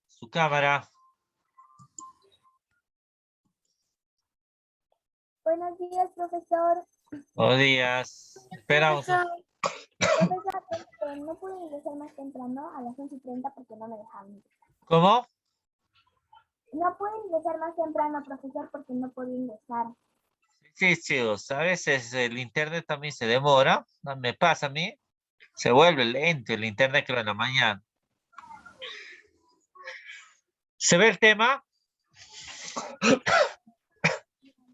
Su cámara. Buenos días, profesor. Buenos días. Esperamos. Profesor, no pude ingresar más temprano a las 11:30 porque no me dejaron. ¿Cómo? No pude ingresar más temprano, profesor, porque no pude ingresar. Sí, chicos, a veces el internet también se demora. No me pasa a mí. Se vuelve lento el internet que en la mañana. ¿Se ve el tema?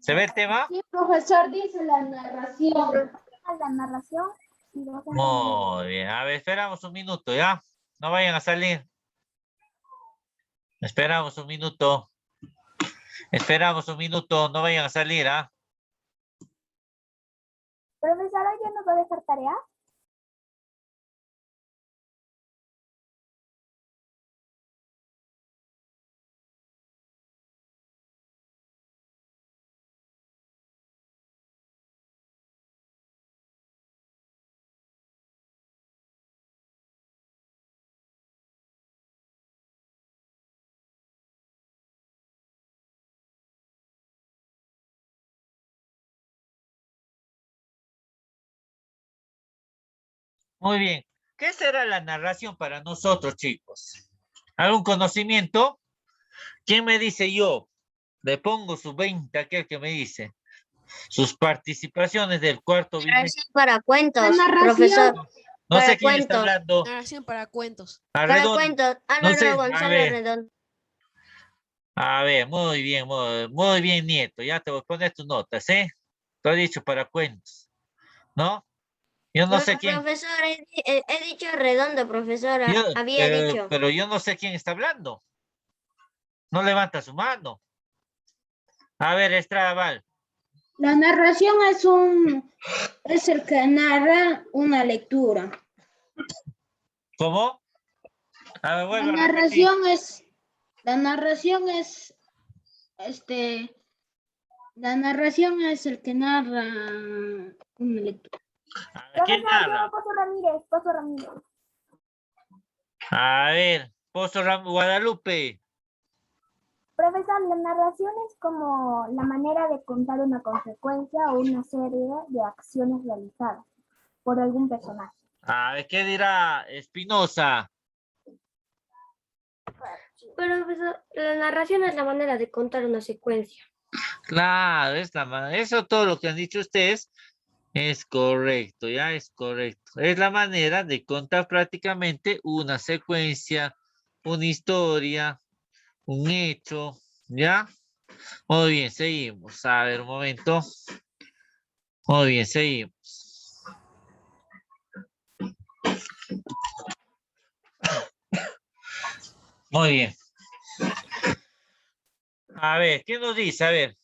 ¿Se ve el tema? Sí, profesor, dice la narración. La narración. Muy bien. A ver, esperamos un minuto, ¿ya? No vayan a salir. Esperamos un minuto. Esperamos un minuto. No vayan a salir, ¿ah? Profesor, ¿hoy ya nos va a dejar tarea? Muy bien. ¿Qué será la narración para nosotros, chicos? ¿Algún conocimiento? ¿Quién me dice yo? Le pongo su 20 aquel que me dice. Sus participaciones del cuarto bimestre. Narración para cuentos, La narración. profesor. No sé Para quién está cuentos. hablando. Narración para cuentos. Para Arredondo. cuentos, No Álvaro sé, a González ver. Redondo. A ver, muy bien, Nieto. Ya te voy a poner tus notas, ¿eh? Te he dicho para cuentos, ¿no? Yo no No, sé quién. profesor, he dicho Redondo, profesora. Yo, Había dicho. pero yo no sé quién está hablando. No levanta su mano. A ver, Estrada Val. La narración es el que narra una lectura. ¿Cómo? A ver, La vuelvo a repetir. la narración es el que narra una lectura. A ver, ¿quién Profesor, habla? yo, Pozo Ramírez. A ver, Guadalupe. Profesor, la narración es como la manera de contar una consecuencia o una serie de acciones realizadas por algún personaje. A ver, ¿qué dirá Espinosa? Pero, profesor, la narración es la manera de contar una secuencia. Claro, eso todo lo que han dicho ustedes es correcto, ya es correcto. Es la manera de contar prácticamente una secuencia, una historia, un hecho, ¿ya? Muy bien, seguimos. A ver, un momento. Muy bien, seguimos. Muy bien. A ver, ¿qué nos dice? A ver.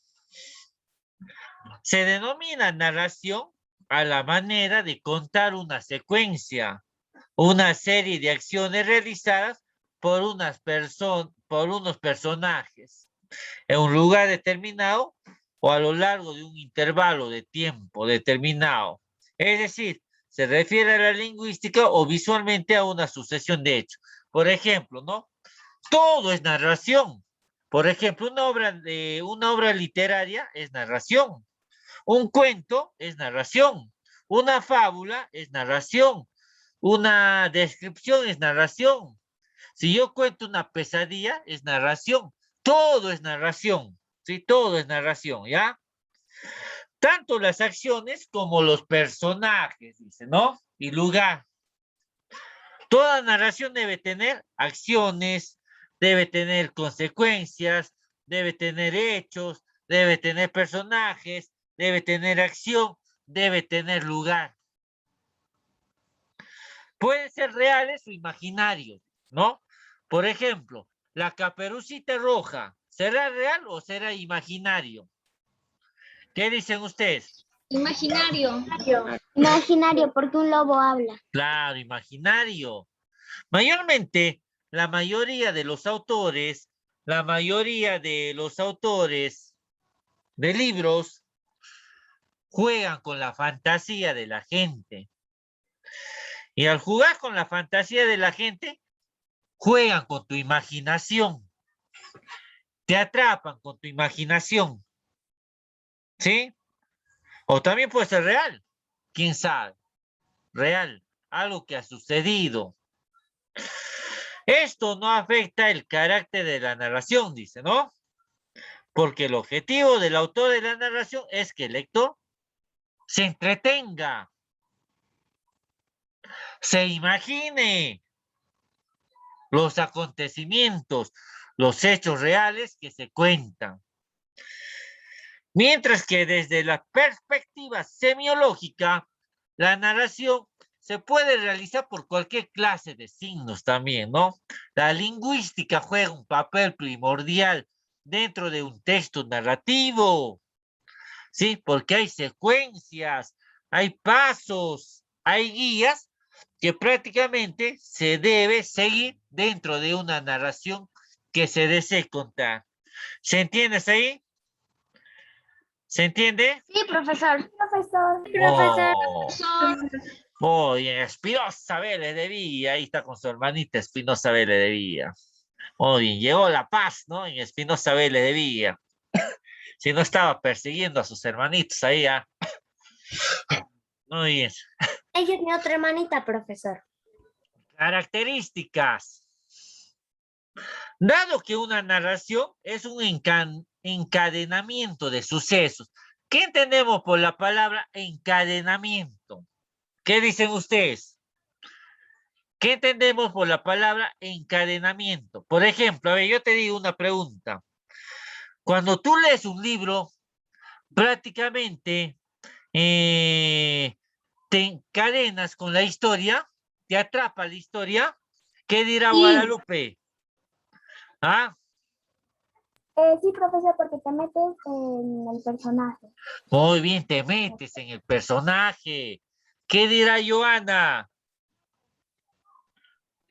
Se denomina narración a la manera de contar una secuencia, una serie de acciones realizadas por por unos personajes en un lugar determinado o a lo largo de un intervalo de tiempo determinado. Es decir, se refiere a la lingüística o visualmente a una sucesión de hechos. Por ejemplo, ¿no? Todo es narración. Por ejemplo, una obra literaria es narración. Un cuento es narración. Una fábula es narración. Una descripción es narración. Si yo cuento una pesadilla, es narración. Todo es narración. Sí, todo es narración, ¿ya? Tanto las acciones como los personajes, dice, ¿no? Y lugar. Toda narración debe tener acciones, debe tener consecuencias, debe tener hechos, debe tener personajes, debe tener acción, debe tener lugar. Pueden ser reales o imaginarios, ¿no? Por ejemplo, la Caperucita Roja, ¿será real o será imaginario? ¿Qué dicen ustedes? Imaginario. Imaginario, porque un lobo habla. Claro, imaginario. Mayormente, la mayoría de los autores de libros juegan con la fantasía de la gente. Y al jugar con la fantasía de la gente, juegan con tu imaginación, te atrapan con tu imaginación, ¿sí? O también puede ser real, quién sabe, real, algo que ha sucedido. Esto no afecta el carácter de la narración, dice, ¿no? Porque el objetivo del autor de la narración es que el lector se entretenga, se imagine los acontecimientos, los hechos reales que se cuentan. Mientras que desde la perspectiva semiológica, la narración se puede realizar por cualquier clase de signos también, ¿no? La lingüística juega un papel primordial dentro de un texto narrativo, ¿sí? Porque hay secuencias, hay pasos, hay guías que prácticamente se debe seguir dentro de una narración que se desee contar. ¿Se entiende hasta ahí? ¿Se entiende? Sí, profesor. Profesor, Profesor. Oh, bien, Espinosa Vélez de Villa, ahí está con su hermanita Espinosa Vélez de Villa. Muy bien, llegó la paz, ¿no? En Espinosa Vélez de Villa. Si no estaba persiguiendo a sus hermanitos ahí, ¿ah? Muy bien. Ella tiene otra hermanita, profesor. Características. Dado que una narración es un encadenamiento de sucesos, ¿qué entendemos por la palabra encadenamiento? ¿Qué dicen ustedes? ¿Qué entendemos por la palabra encadenamiento? Por ejemplo, a ver, yo te digo una pregunta. Cuando tú lees un libro, prácticamente te encadenas con la historia, te atrapa la historia. ¿Qué dirá Sí. Guadalupe? ¿Ah? sí, profesor, porque te metes en el personaje. Muy bien, te metes en el personaje. ¿Qué dirá Joana?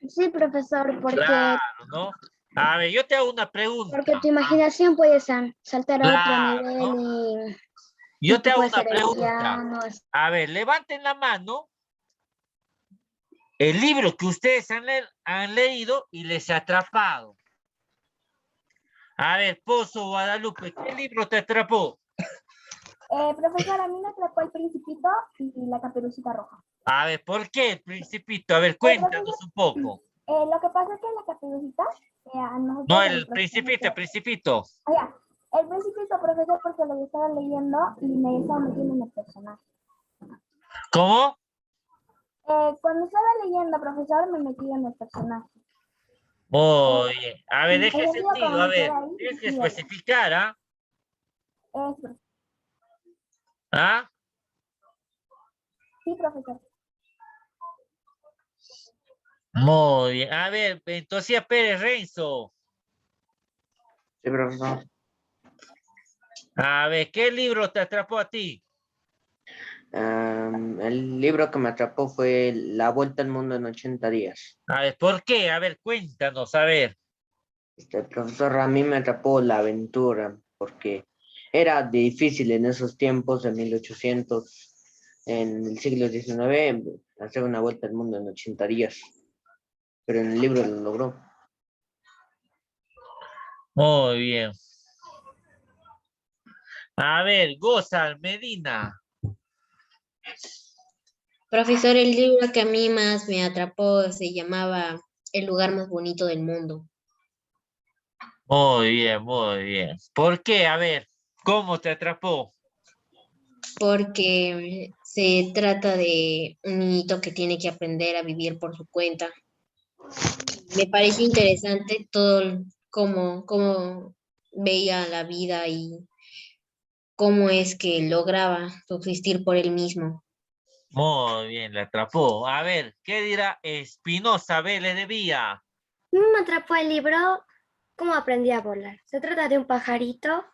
Sí, profesor, Claro, ¿no? A ver, yo te hago una pregunta. porque tu imaginación puede saltar a otro Claro, nivel ¿no? y Yo te hago puede una ser el pregunta. villano. A ver, levanten la mano el libro que ustedes han leído y les ha atrapado. A ver, Pozo Guadalupe, ¿qué libro te atrapó? Profesor, a mí me atrapó El Principito y La Caperucita Roja. A ver, ¿por qué el Principito? A ver, cuéntanos un poco. Lo que pasa es que La Caperucita, a nosotros No, en el Principito, el profesor- Principito. Ya, El Principito, profesor, porque lo estaba leyendo y me estaba metiendo en el personaje. ¿Cómo? Cuando estaba leyendo, profesor, me metí en el personaje. Muy bien. A ver, deje El el sentido sentido. como A me ver, quedé ahí, tienes que y especificar, ¿ah? eso. ¿Ah? Sí, profesor. Muy bien. A ver, entonces Pérez Renzo. Sí, profesor. A ver, ¿qué libro te atrapó a ti? El libro que me atrapó fue La Vuelta al Mundo en 80 días. A ver, ¿por qué? A ver, cuéntanos, a ver. Profesor, a mí me atrapó la aventura porque era difícil en esos tiempos, en 1800, en el siglo XIX, hacer una vuelta al mundo en 80 días. Pero en el libro lo logró. Muy bien. A ver, Gozal Medina. Profesor, el libro que a mí más me atrapó se llamaba El lugar más bonito del mundo, Muy bien, muy bien. ¿Por qué? A ver, ¿cómo te atrapó? porque se trata de un niñito que tiene que aprender a vivir por su cuenta. Me pareció interesante todo cómo veía la vida y cómo es que lograba subsistir por él mismo. Muy bien, le atrapó. A ver, ¿qué dirá Espinosa Vélez de Vía? Me atrapó el libro ¿Cómo aprendí a volar? Se trata de un pajarito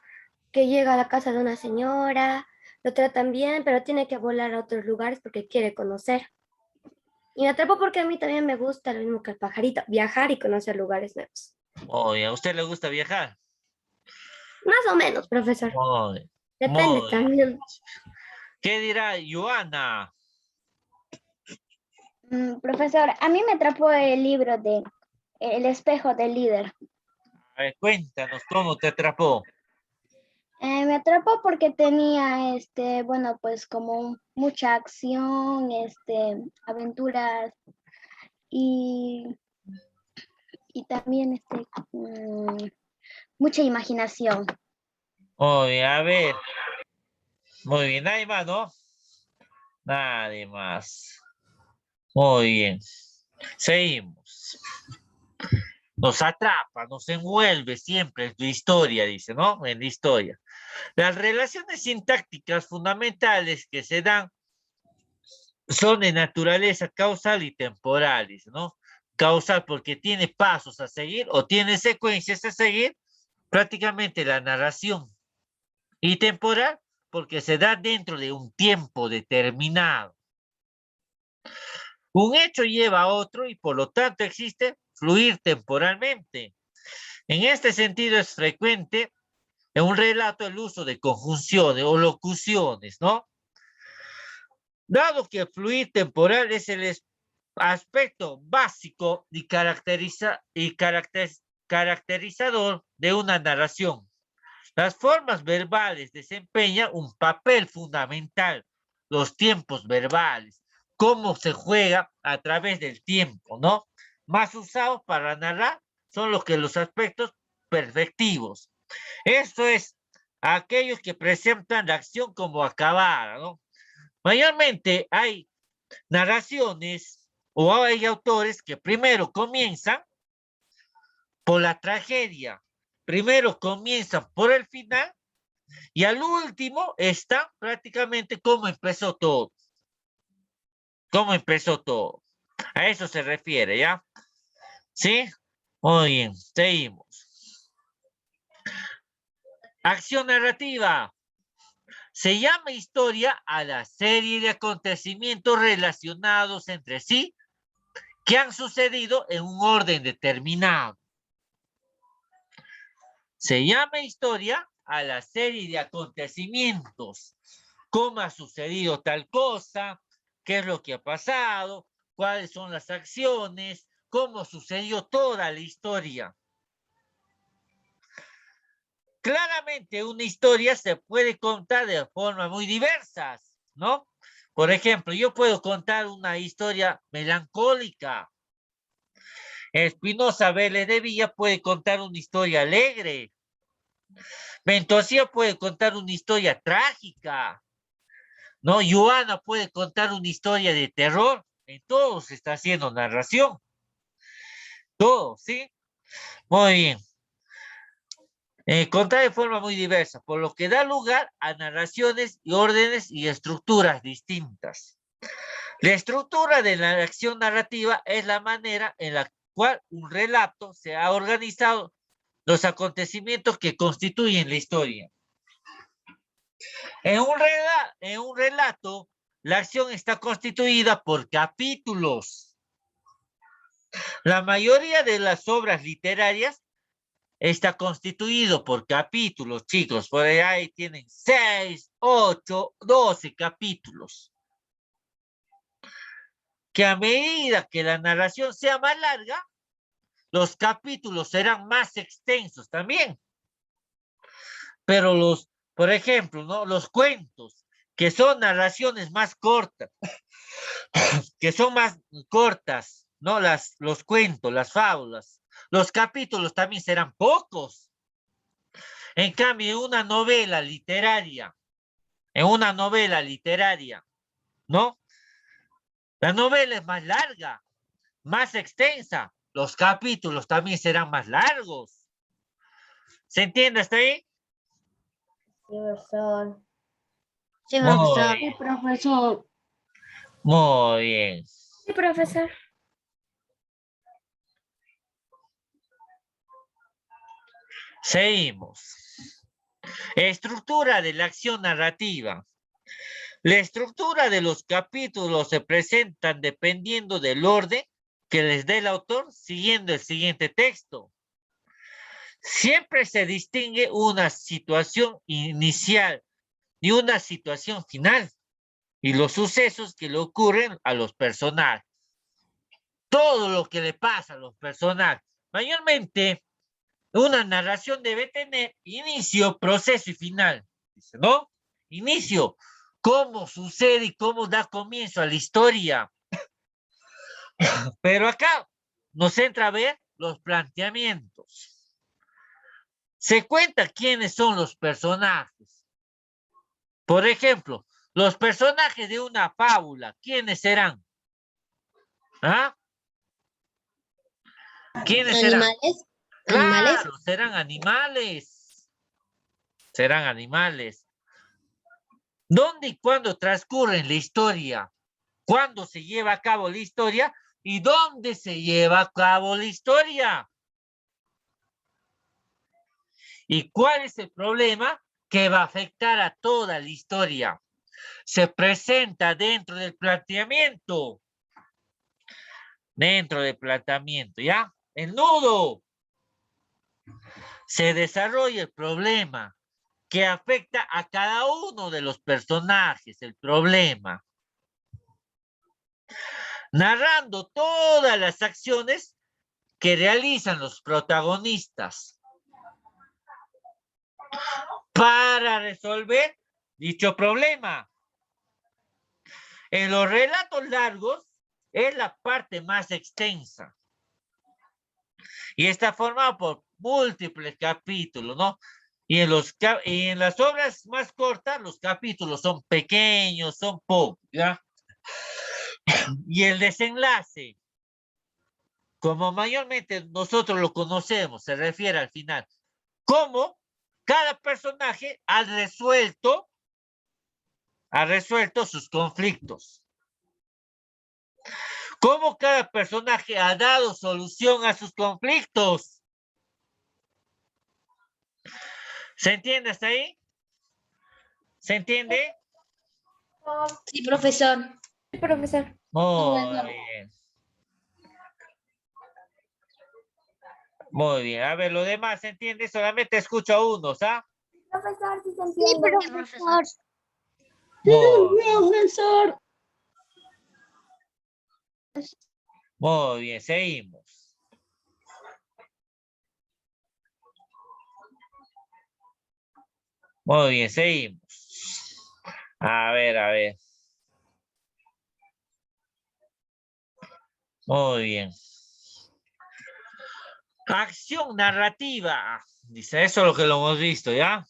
que llega a la casa de una señora, lo tratan bien, pero tiene que volar a otros lugares porque quiere conocer. Y me atrapó porque a mí también me gusta lo mismo que el pajarito, viajar y conocer lugares nuevos. Oye, ¿a usted le gusta viajar? Más o menos, profesor. Muy, Depende muy. también. ¿Qué dirá Joana? Profesor, a mí me atrapó el libro de El espejo del líder. A ver, cuéntanos cómo te atrapó. Me atrapó porque tenía, bueno, pues como mucha acción, aventuras y, y también, mucha imaginación. Oye, a ver. Muy bien, nadie más, ¿no? Nadie más. Muy bien. Seguimos. Nos atrapa, nos envuelve siempre en tu historia, dice, ¿no? En la historia. Las relaciones sintácticas fundamentales que se dan son de naturaleza causal y temporal, dice, ¿no? Causal porque tiene pasos a seguir o tiene secuencias a seguir, prácticamente la narración. Y temporal porque se da dentro de un tiempo determinado. Un hecho lleva a otro y por lo tanto existe fluir temporalmente. En este sentido es frecuente en un relato el uso de conjunciones o locuciones, ¿no? Dado que el fluir temporal es el aspecto básico y caracterizador de una narración. Las formas verbales desempeñan un papel fundamental, los tiempos verbales, cómo se juega a través del tiempo, ¿no? Más usados para narrar son los aspectos perspectivos. Esto es, aquellos que presentan la acción como acabada, ¿no? Mayormente hay narraciones o hay autores que primero comienzan por la tragedia, primero comienzan por el final y al último está prácticamente cómo empezó todo. Cómo empezó todo. A eso se refiere, ¿ya? ¿Sí? Muy bien, seguimos. Acción narrativa. Se llama historia a la serie de acontecimientos relacionados entre sí que han sucedido en un orden determinado. Se llama historia a la serie de acontecimientos. ¿Cómo ha sucedido tal cosa? ¿Qué es lo que ha pasado? ¿Cuáles son las acciones? ¿Cómo sucedió toda la historia? Claramente una historia se puede contar de formas muy diversas, ¿no? Por ejemplo, yo puedo contar una historia melancólica. Espinosa Vélez de Villa puede contar una historia alegre. Ventosía puede contar una historia trágica, ¿no? Joana puede contar una historia de terror. En todo se está haciendo narración. Todo, ¿sí? Muy bien. Contar de forma muy diversa, por lo que da lugar a narraciones y órdenes y estructuras distintas. La estructura de la acción narrativa es la manera en la cual un relato se ha organizado los acontecimientos que constituyen la historia. En un relato, la acción está constituida por capítulos. La mayoría de las obras literarias está constituido por capítulos, chicos. Por ahí tienen 6, 8, 12 capítulos. Que a medida que la narración sea más larga, los capítulos serán más extensos también. Pero por ejemplo, ¿no? Los cuentos, que son narraciones más cortas, que son más cortas, ¿no? Los cuentos, las fábulas, los capítulos también serán pocos. En cambio, en una novela literaria, ¿no? La novela es más larga, más extensa. Los capítulos también serán más largos. ¿Se entiende hasta ahí? Sí, profesor. Sí, Muy profesor. bien. Sí, profesor. Muy bien. Sí, profesor. Seguimos. Estructura de la acción narrativa. La estructura de los capítulos se presentan dependiendo del orden que les dé el autor siguiendo el siguiente texto. Siempre se distingue una situación inicial y una situación final y los sucesos que le ocurren a los personajes. Todo lo que le pasa a los personajes, mayormente una narración debe tener inicio, proceso y final. Dice, ¿no? Inicio, cómo sucede y cómo da comienzo a la historia. Pero acá nos entra a ver los planteamientos. Se cuenta quiénes son los personajes. Por ejemplo, los personajes de una fábula, ¿quiénes serán? ¿Ah? ¿Quiénes serán? Animales. Claro, Animales. serán animales. Serán animales. ¿Dónde y cuándo transcurre la historia? ¿Cuándo se lleva a cabo la historia? ¿Y dónde se lleva a cabo la historia? ¿Y cuál es el problema que va a afectar a toda la historia? Se presenta dentro del planteamiento. Dentro del planteamiento, ¿ya? El nudo. Se desarrolla el problema que afecta a cada uno de los personajes, el problema. Narrando todas las acciones que realizan los protagonistas para resolver dicho problema. En los relatos largos es la parte más extensa y está formado por múltiples capítulos, ¿no? Y en las obras más cortas los capítulos son pequeños, son pocos, ¿ya? Y el desenlace, como mayormente nosotros lo conocemos, se refiere al final. ¿Cómo cada personaje ha resuelto sus conflictos? ¿Cómo cada personaje ha dado solución a sus conflictos? ¿Se entiende hasta ahí? ¿Se entiende? Sí, profesor. Profesor. Muy bien. Muy bien. A ver, lo demás se entiende, solamente escucho a unos, ¿ah? Profesor, sí se entiende. Profesor. Profesor. Muy bien, seguimos. Muy bien, seguimos. A ver, a ver. Muy bien. Acción narrativa. Dice, eso es lo que lo hemos visto, ¿ya?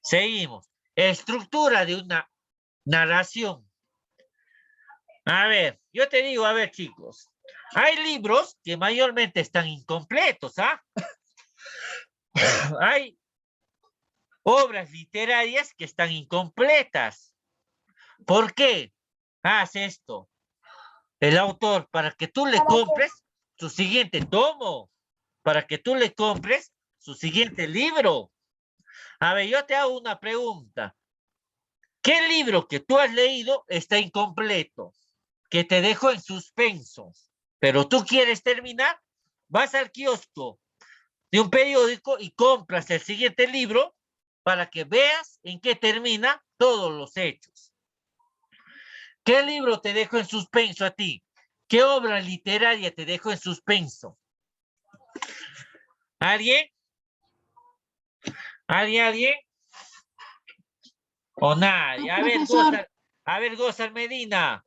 Seguimos. Estructura de una narración. A ver, yo te digo, a ver, chicos. Hay libros que mayormente están incompletos, ¿ah? Hay obras literarias que están incompletas. ¿Por qué hace esto el autor? Para que tú le compres su siguiente tomo, para que tú le compres su siguiente libro. A ver, yo te hago una pregunta. ¿Qué libro que tú has leído está incompleto? Que te dejó en suspenso, pero tú quieres terminar, vas al kiosco de un periódico y compras el siguiente libro para que veas en qué termina todos los hechos. ¿Qué libro te dejó en suspenso a ti? ¿Qué obra literaria te dejó en suspenso? ¿Alguien? ¿Alguien? ¿O nadie? A ver, Gozar Medina.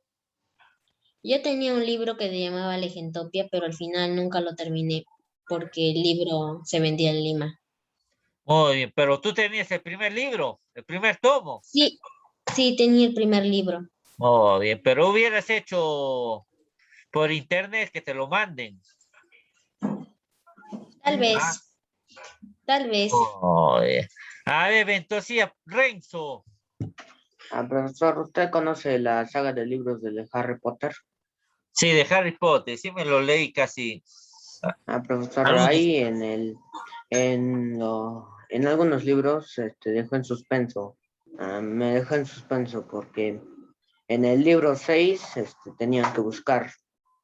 Yo tenía un libro que se llamaba Legentopia, pero al final nunca lo terminé porque el libro se vendía en Lima. Muy bien, pero tú tenías el primer libro, el primer tomo. Sí, sí, tenía el primer libro. Muy bien, pero hubieras hecho por internet que te lo manden. Tal vez, Ah. tal vez. Muy bien. A ver, entonces, Renzo. Profesor, ¿usted conoce la saga de libros de Harry Potter? Sí, de Harry Potter, sí me lo leí casi. Profesor, Algunos. ahí en algunos libros dejó en suspenso. Me dejó en suspenso porque en el libro 6 tenían que buscar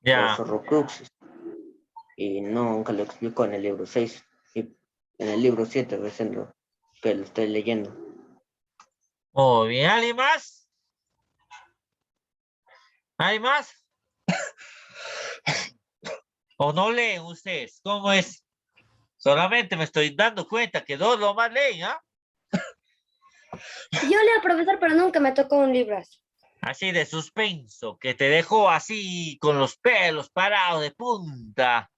Ya. los horrocruxes y nunca lo explicó en el libro 6 y en el libro 7 recién lo que lo estoy leyendo. Muy bien, ¿alguien más? ¿Hay más? ¿O no leen ustedes? ¿Cómo es? Solamente me estoy dando cuenta que dos lo más leen, ¿ah? Yo leo, profesor, pero nunca me tocó un libro así. Así de suspenso, que te dejó así con los pelos parados de punta.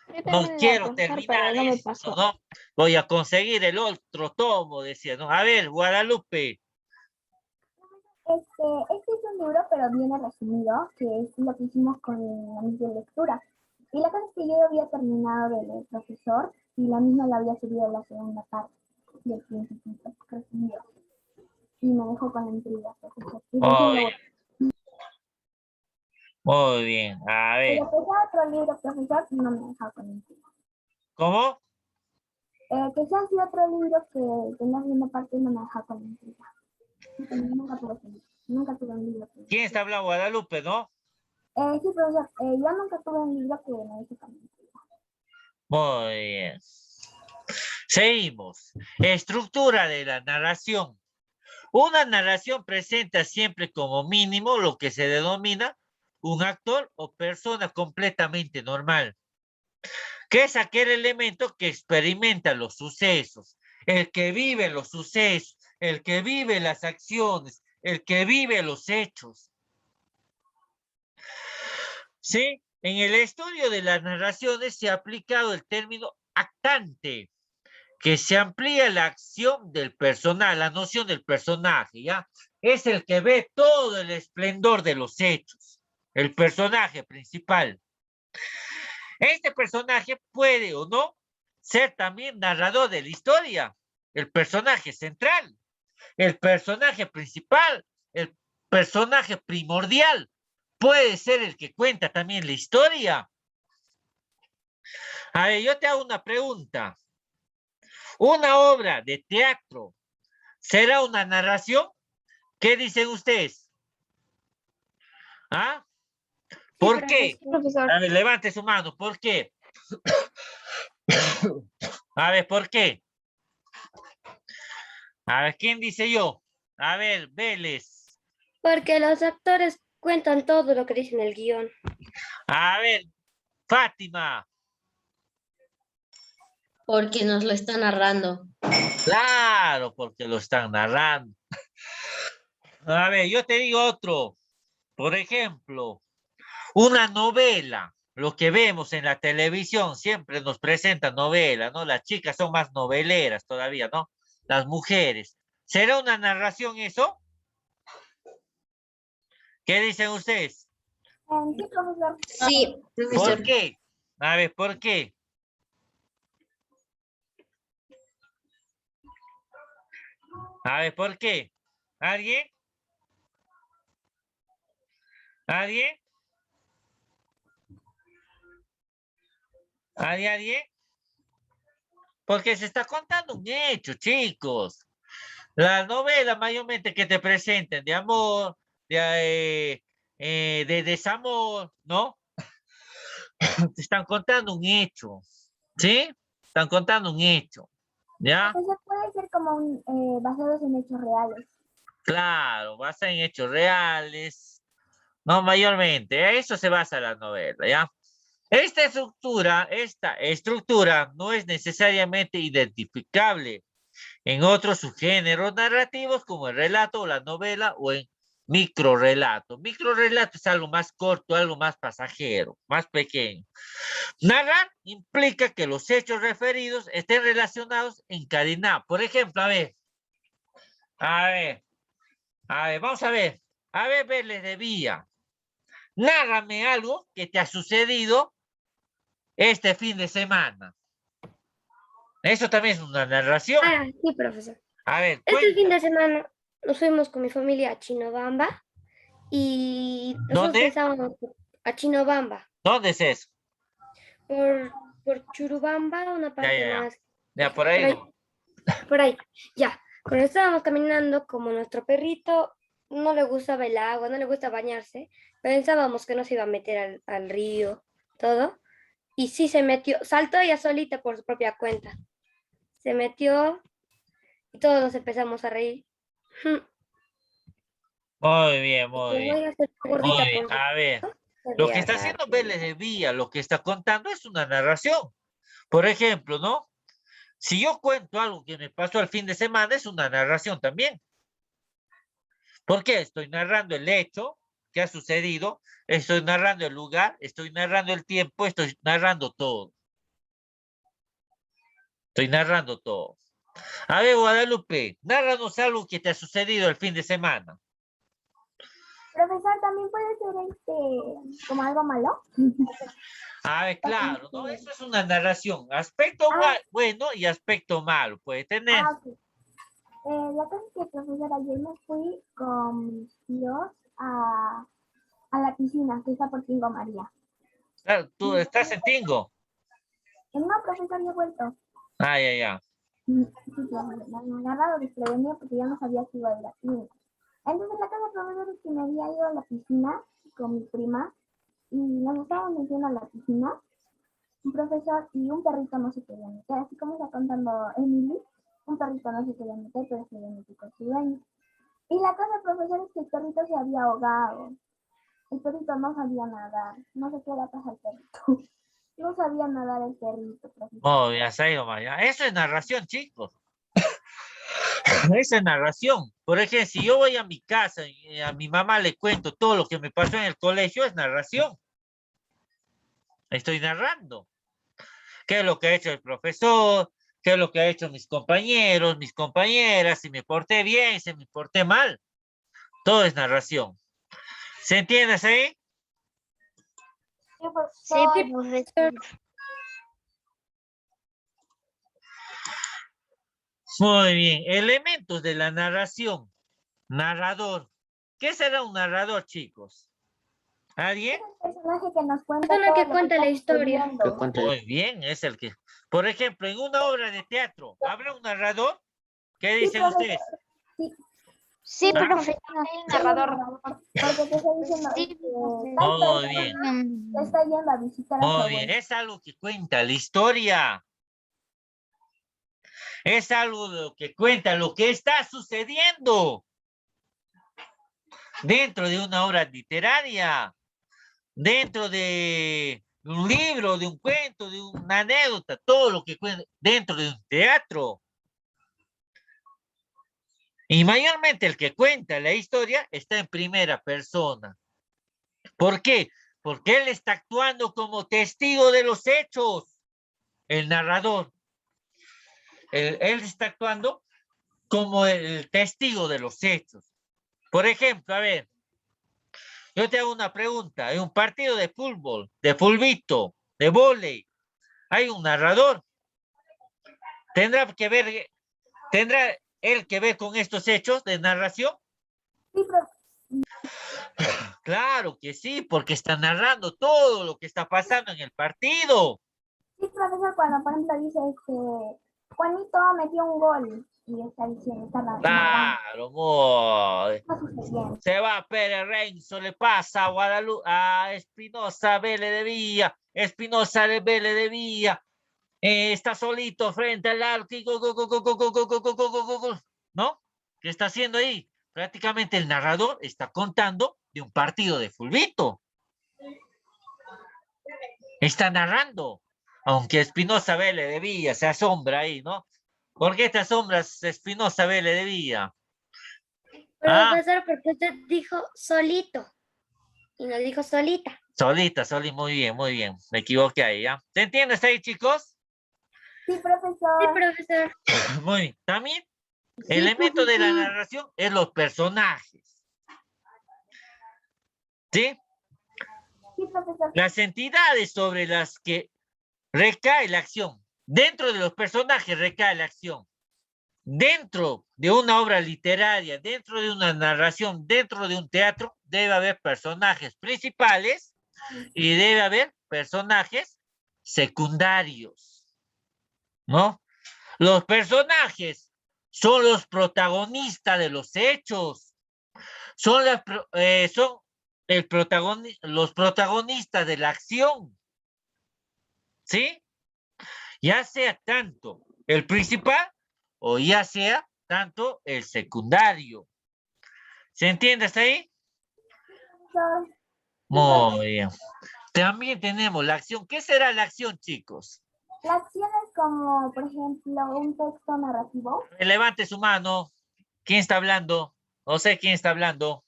Yo No también leo, quiero profesor, terminar pero no me esto, pasó. ¿no? Voy a conseguir el otro tomo, decía, ¿no? A ver, Guadalupe. Este es un libro, pero viene resumido, que es lo que hicimos con la misma lectura. Y la cosa es que yo había terminado de leer Profesor y la misma la había subido a la segunda parte del Principito resumido. Y me dejó con la intriga, profesor. Y recién lo- Muy bien, a ver. Pero que sea otro libro, profesor, no me dejó con la intriga. ¿Cómo? Que sea así otro libro que tenga la segunda parte no me dejó con la intriga. Nunca tuve un libro que... ¿Quién está hablando? Guadalupe, ¿no? Sí, profesor, yo nunca tuve un libro que me dejó con la intriga. Muy bien. Seguimos. Estructura de la narración. Una narración presenta siempre como mínimo lo que se denomina un actor o persona completamente normal, que es aquel elemento que experimenta los sucesos, el que vive los sucesos, el que vive las acciones, el que vive los hechos. ¿Sí? En el estudio de las narraciones se ha aplicado el término actante, que se amplía la acción del personaje, la noción del personaje, ¿ya? Es el que ve todo el esplendor de los hechos, el personaje principal. Este personaje puede o no ser también narrador de la historia, el personaje central, el personaje principal, el personaje primordial, puede ser el que cuenta también la historia. A ver, yo te hago una pregunta. ¿Una obra de teatro será una narración? ¿Qué dicen ustedes? ¿Ah? ¿Por qué? Profesor, A ver, levante su mano. ¿Por qué? A ver, ¿por qué? A ver, ¿quién dice yo? A ver, Vélez. Porque los actores cuentan todo lo que dice en el guión. A ver, Fátima. Porque nos lo está narrando. Claro, porque lo están narrando. A ver, yo te digo otro. Por ejemplo, una novela. Lo que vemos en la televisión siempre nos presentan novelas, ¿no? Las chicas son más noveleras todavía, ¿no? Las mujeres. ¿Será una narración eso? ¿Qué dicen ustedes? sí, profesor. Sí, profesor. ¿Por qué? A ver, ¿por qué? A ver, ¿por qué? ¿Alguien? ¿Alguien? ¿Alguien? Porque se está contando un hecho, chicos. Las novelas mayormente que te presenten de amor, de desamor, ¿no? Te están contando un hecho, ¿sí? Están contando un hecho, ¿ya? Profesor, puede ser como basados en hechos reales. Claro, basa en hechos reales, no mayormente, eso se basa la novela, ¿ya? Esta estructura no es necesariamente identificable en otros subgéneros narrativos como el relato o la novela o en microrelato. Microrelato es algo más corto, algo más pasajero, más pequeño. Narrar implica que los hechos referidos estén relacionados, encadenados. Por ejemplo, a ver, vamos a ver, Vélez de Vía. Nárrame algo que te ha sucedido este fin de semana. Eso también es una narración. Ah, sí, profesor. A ver, Este fin de semana nos fuimos con mi familia a Chinobamba y nosotros ¿dónde? pensábamos a Chinobamba, ¿Dónde es eso? por Churubamba, una parte Ya. más, Ya, por por ahí ahí, no. por ahí, ya. Cuando estábamos caminando, como nuestro perrito no le gustaba el agua, no le gusta bañarse, pensábamos que no se iba a meter al río, todo, y sí se metió, saltó ella solita por su propia cuenta. Se metió y todos nos empezamos a reír. Muy bien, muy Como bien. ella se Muy gordita bien. por A ver. Lo que está haciendo Vélez de Villa, lo que está contando es una narración. Por ejemplo, ¿no? Si yo cuento algo que me pasó el fin de semana, es una narración también. ¿Por qué? Estoy narrando el hecho que ha sucedido, estoy narrando el lugar, estoy narrando el tiempo, estoy narrando todo. Estoy narrando todo. A ver, Guadalupe, nárranos algo que te ha sucedido el fin de semana. Profesor, también puede ser como algo malo. A ver, claro, ¿no? Eso es una narración. Aspecto bueno y aspecto malo puede tener. Ok. La cosa es que, profesor, ayer me fui con mis tíos a la piscina que está por Tingo María. Claro, tú estás en Tingo. No, profesor, yo he vuelto. Ah, ya. Sí, profesor, me han agarrado desprevenido porque ya no sabía que iba a ir a Tingo. Entonces la cosa, profesor, es que me había ido a la piscina con mi prima y nos estábamos metiendo a la piscina, un profesor y un perrito no se quería meter, así como está contando Emily, un perrito no se quería meter, pero se metió con su dueño. Y la cosa, profesor, es que el perrito se había ahogado. El perrito no sabía nadar. No sé qué le pasa al perrito. No sabía nadar el perrito, profesor. Oh, ya se ha ido más allá. Eso es narración, chicos. Esa es narración. Por ejemplo, si yo voy a mi casa y a mi mamá le cuento todo lo que me pasó en el colegio, es narración. Estoy narrando. ¿Qué es lo que ha hecho el profesor? ¿Qué es lo que ha hecho mis compañeros, mis compañeras? Si me porté bien, si me porté mal. Todo es narración. ¿Se entiende ahí? Sí, profesor. Muy bien. Elementos de la narración. Narrador. ¿Qué será un narrador, chicos? ¿Alguien? Es el personaje que nos cuenta Persona todo que lo cuenta la está historia. sucediendo. Muy bien, es el que... Por ejemplo, en una obra de teatro, ¿habrá un narrador? ¿Qué Sí, dicen profesor. ustedes? Sí, Sí, ¿Ah? profesor. porque te estoy diciendo Sí, que tal Muy bien, persona está yendo a visitar a su muy bien. abuelo. Es algo que cuenta la historia. Es algo de lo que cuenta lo que está sucediendo dentro de una obra literaria, dentro de un libro, de un cuento, de una anécdota, todo lo que cuenta dentro de un teatro. Y mayormente el que cuenta la historia está en primera persona. ¿Por qué? Porque él está actuando como testigo de los hechos, el narrador. Él está actuando como el testigo de los hechos. Por ejemplo, a ver, yo te hago una pregunta. En un partido de fútbol, de fulbito, de vóley, hay un narrador. ¿Tendrá él que ver con estos hechos de narración? Sí, Claro que sí, porque está narrando todo lo que está pasando en el partido. sí, profesor, cuando por ejemplo dice Juanito metió un gol y está diciendo, está narrando, Claro, amor. está sucediendo. Se va Pérez Renzo, le pasa a Guadalupe, a Espinosa Vélez de Villa, Espinosa de Vélez de Villa, está solito frente al arco y ¿no? ¿Qué está haciendo ahí? Prácticamente el narrador está contando de un partido de fulbito. Está narrando, aunque Espinosa Vélez de Villa se asombra ahí, ¿no? ¿Por qué te asombras, Espinosa Vélez de Villa? Profesor, porque usted dijo solito y no dijo solita. Solita, muy bien, muy bien. Me equivoqué ahí, ¿ya? ¿Te entiendes ahí, chicos? Sí, profesor. Sí, profesor. Muy bien. También, elemento de la narración es los personajes. ¿Sí? Sí, profesor. Las entidades sobre las que recae la acción. Dentro de los personajes recae la acción. Dentro de una obra literaria, dentro de una narración, dentro de un teatro, debe haber personajes principales y debe haber personajes secundarios, ¿no? Los personajes son los protagonistas de los hechos, son los protagonistas de la acción, ¿sí? Ya sea tanto el principal o ya sea tanto el secundario. ¿Se entiende hasta ahí? Profesor. Muy bien. También tenemos la acción. ¿Qué será la acción, chicos? La acción es como, por ejemplo, un texto narrativo. Levante su mano. ¿Quién está hablando? No sé quién está hablando.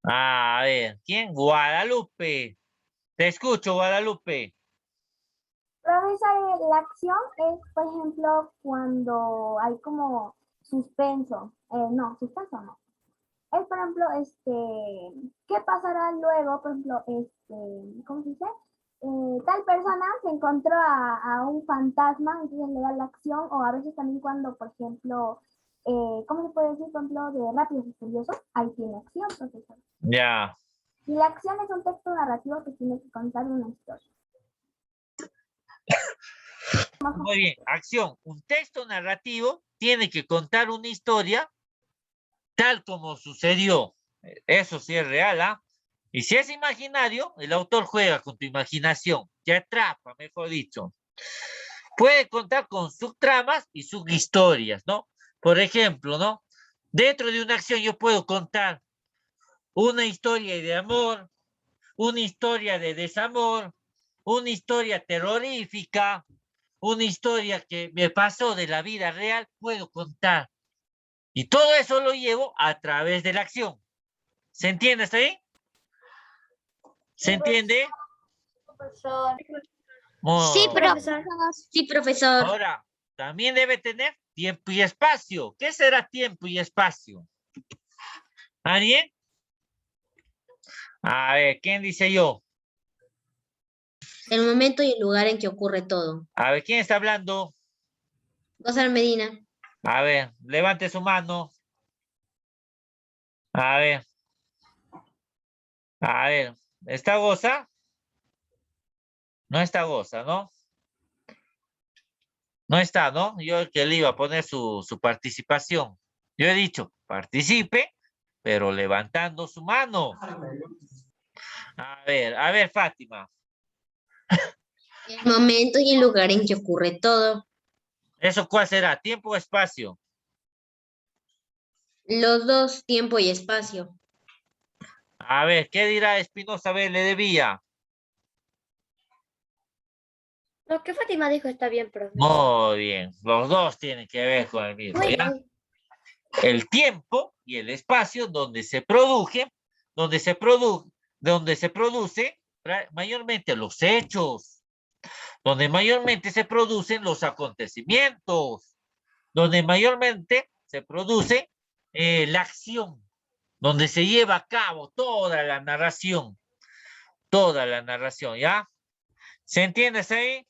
A ver, ¿quién? Guadalupe. Te escucho, Guadalupe. Profesor, la acción es, por ejemplo, cuando hay como suspenso. No, suspenso no. Es, por ejemplo, ¿qué pasará luego? Por ejemplo, ¿cómo se dice? Tal persona se encontró a un fantasma, entonces le da la acción, o a veces también cuando, por ejemplo, ¿cómo se puede decir? Por ejemplo, de Rápidos y Furiosos, ahí tiene acción, profesor. Ya. Y la acción es un texto narrativo que tiene que contar una historia. Muy bien. Acción. Un texto narrativo tiene que contar una historia tal como sucedió. Eso sí es real, ¿ah? Y si es imaginario, el autor juega con tu imaginación, te atrapa, mejor dicho. Puede contar con subtramas y subhistorias, ¿no? Por ejemplo, ¿no? Dentro de una acción yo puedo contar una historia de amor, una historia de desamor, una historia terrorífica, una historia que me pasó de la vida real, puedo contar. Y todo eso lo llevo a través de la acción. ¿Se entiende hasta ahí? ¿Se entiende? Profesor. Sí, Muy profesor. Sí, profesor. Ahora, también debe tener tiempo y espacio. ¿Qué será tiempo y espacio? ¿Alguien? A ver, ¿quién dice yo? El momento y el lugar en que ocurre todo. A ver, ¿quién está hablando? Gonzalo Medina. A ver, levante su mano. A ver. A ver, ¿está Goza? No está Goza, ¿no? No está, ¿no? Yo que le iba a poner su participación. Yo he dicho, participe, pero levantando su mano. A ver, Fátima. El momento y el lugar en que ocurre todo. ¿Eso cuál será? ¿Tiempo o espacio? Los dos, tiempo y espacio. A ver, ¿qué dirá Espinosa B. le debía? Lo que Fátima dijo está bien, profesor. Muy bien, los dos tienen que ver con el mismo, Muy ¿ya? bien. El tiempo y el espacio donde se produce, donde se produce mayormente los hechos, donde mayormente se producen los acontecimientos, donde mayormente se produce la acción, donde se lleva a cabo toda la narración, ¿ya? ¿Se entiende hasta ahí?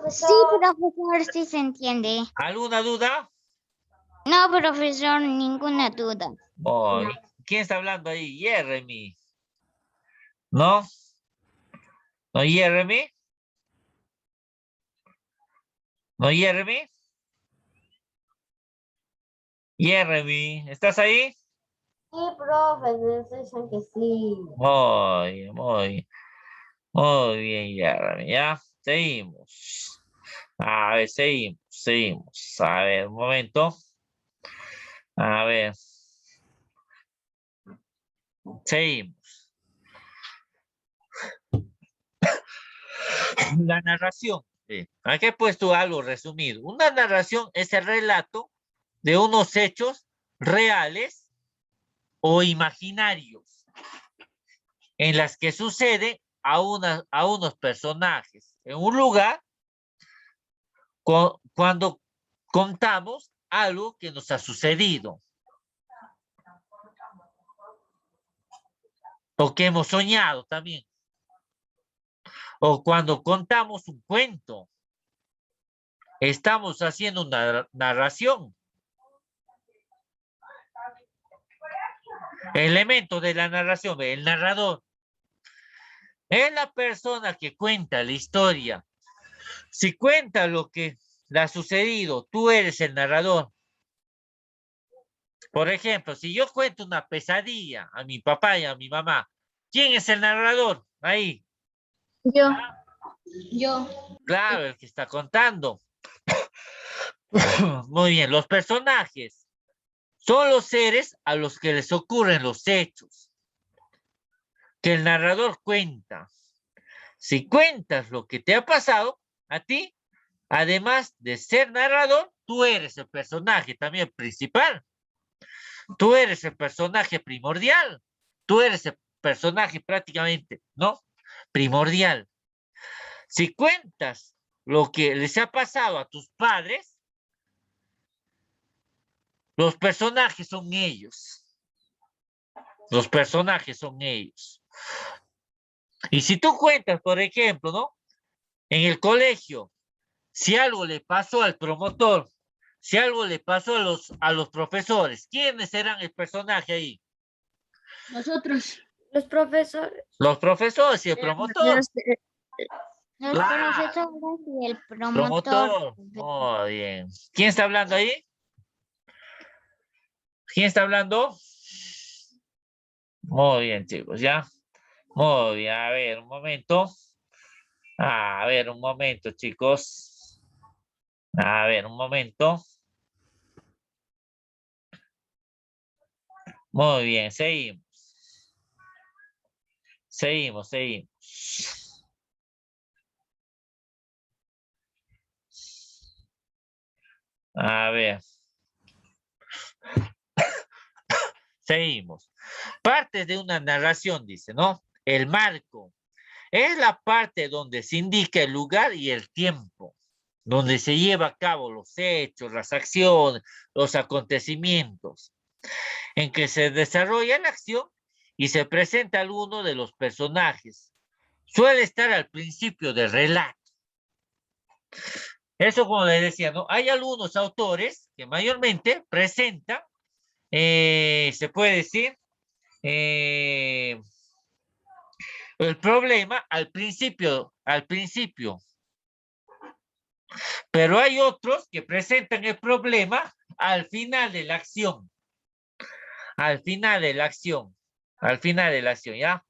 Sí, profesor, sí se entiende. ¿Alguna duda? No, profesor, ninguna duda. Oh, ¿quién está hablando ahí? Jeremy. ¿No? ¿No, Jeremy? ¿No, Jeremy? Jeremy, ¿estás ahí? Sí, profe, dicen que sí. Muy bien, Jeremy, ¿ya? Seguimos. A ver, seguimos. A ver, un momento. A ver. Seguimos. La narración. Aquí he puesto algo resumido. Una narración es el relato de unos hechos reales o imaginarios en las que sucede a unos personajes en un lugar cuando contamos algo que nos ha sucedido o que hemos soñado también, o cuando contamos un cuento, estamos haciendo una narración. Elemento de la narración, el narrador es la persona que cuenta la historia. Si cuenta lo que le ha sucedido, tú eres el narrador. Por ejemplo, si yo cuento una pesadilla a mi papá y a mi mamá, ¿quién es el narrador? Ahí. Yo. Yo. Claro, el que está contando. Muy bien, los personajes son los seres a los que les ocurren los hechos que el narrador cuenta. Si cuentas lo que te ha pasado a ti, además de ser narrador, tú eres el personaje también principal. Tú eres el personaje primordial. Tú eres el personaje prácticamente, ¿no? Primordial. Si cuentas lo que les ha pasado a tus padres, los personajes son ellos. Los personajes son ellos. Y si tú cuentas, por ejemplo, ¿no? En el colegio, si algo le pasó al promotor, si algo le pasó a los profesores, ¿quiénes serán el personaje ahí? Nosotros. Los profesores. Los profesores y el promotor. Los Claro. profesores y el promotor. Muy bien. ¿Quién está hablando ahí? ¿Quién está hablando? Muy bien, chicos, ¿ya? Muy bien. A ver, un momento. A ver, un momento, chicos. A ver, un momento. Muy bien, seguimos. Seguimos. A ver. Seguimos. Parte de una narración, dice, ¿no? El marco. Es la parte donde se indica el lugar y el tiempo, donde se lleva a cabo los hechos, las acciones, los acontecimientos, en que se desarrolla la acción y se presenta alguno de los personajes. Suele estar al principio del relato. Eso, como les decía, ¿no? Hay algunos autores que mayormente presentan, se puede decir, el problema al principio. Pero hay otros que presentan el problema al final de la acción. Al final de la acción, ¿ya?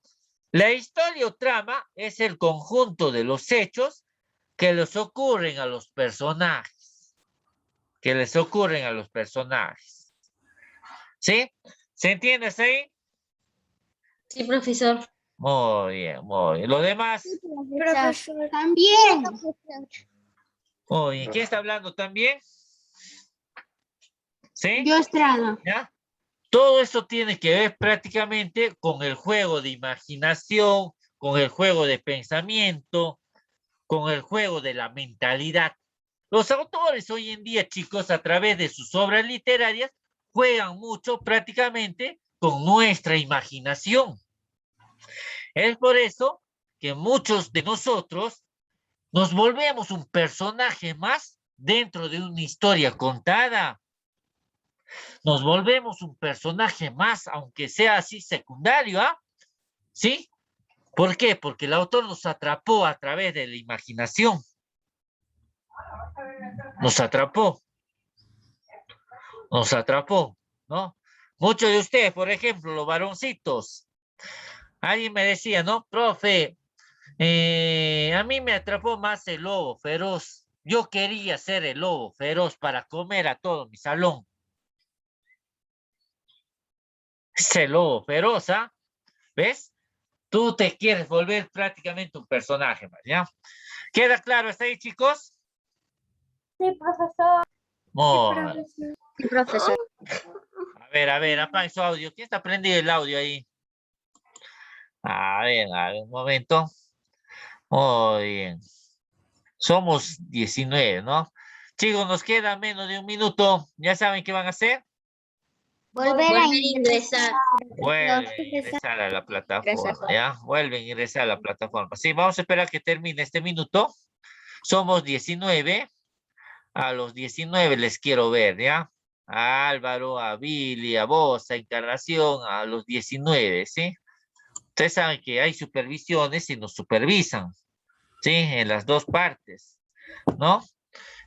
La historia o trama es el conjunto de los hechos que les ocurren a los personajes. ¿Sí? ¿Se entiende hasta ahí? Sí, profesor. Muy bien. Lo demás. Profesor. También. Muy bien. ¿Quién está hablando también? ¿Sí? Yo Estrada. ¿Ya? Todo esto tiene que ver prácticamente con el juego de imaginación, con el juego de pensamiento, con el juego de la mentalidad. Los autores hoy en día, chicos, a través de sus obras literarias, juegan mucho prácticamente con nuestra imaginación. Es por eso que muchos de nosotros nos volvemos un personaje más dentro de una historia contada. Nos volvemos un personaje más, aunque sea así secundario, ¿ah? ¿Sí? ¿Por qué? Porque el autor nos atrapó a través de la imaginación. Nos atrapó, ¿no? Muchos de ustedes, por ejemplo, los varoncitos, alguien me decía, ¿no? Profe, a mí me atrapó más el lobo feroz. Yo quería ser el lobo feroz para comer a todo mi salón. Ese lobo feroz, ¿ah? ¿Ves? Tú te quieres volver prácticamente un personaje más, ¿ya? ¿Queda claro hasta ahí, chicos? Sí, profesor. Muy. Sí, profesor. A ver, apague su audio. ¿Quién está prendido el audio ahí? A ver, un momento. Muy bien. Somos 19, ¿no? Chicos, nos queda menos de un minuto. ¿Ya saben qué van a hacer? Volver a ingresar. Vuelven a ingresar a la plataforma, ¿ya? Vuelven a ingresar a la plataforma. Sí, vamos a esperar que termine este minuto. Somos 19. A los 19 les quiero ver, ¿ya? A Álvaro, a Billy, a vos, a Encarnación, a los 19, ¿sí? Ustedes saben que hay supervisiones y nos supervisan, ¿sí? En las dos partes, ¿no?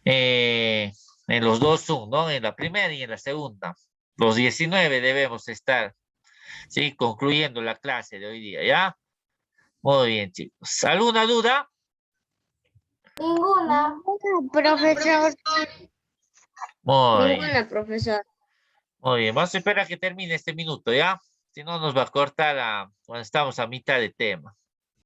En los dos Zoom, ¿no? En la primera y en la segunda. Los 19 debemos estar, ¿sí? Concluyendo la clase de hoy día, ¿ya? Muy bien, chicos. ¿Alguna duda? Ninguna. Profesor. Muy bien. Ninguna, profesor. Muy bien, vamos a esperar a que termine este minuto, ¿ya? Si no, nos va a cortar cuando estamos a mitad de tema.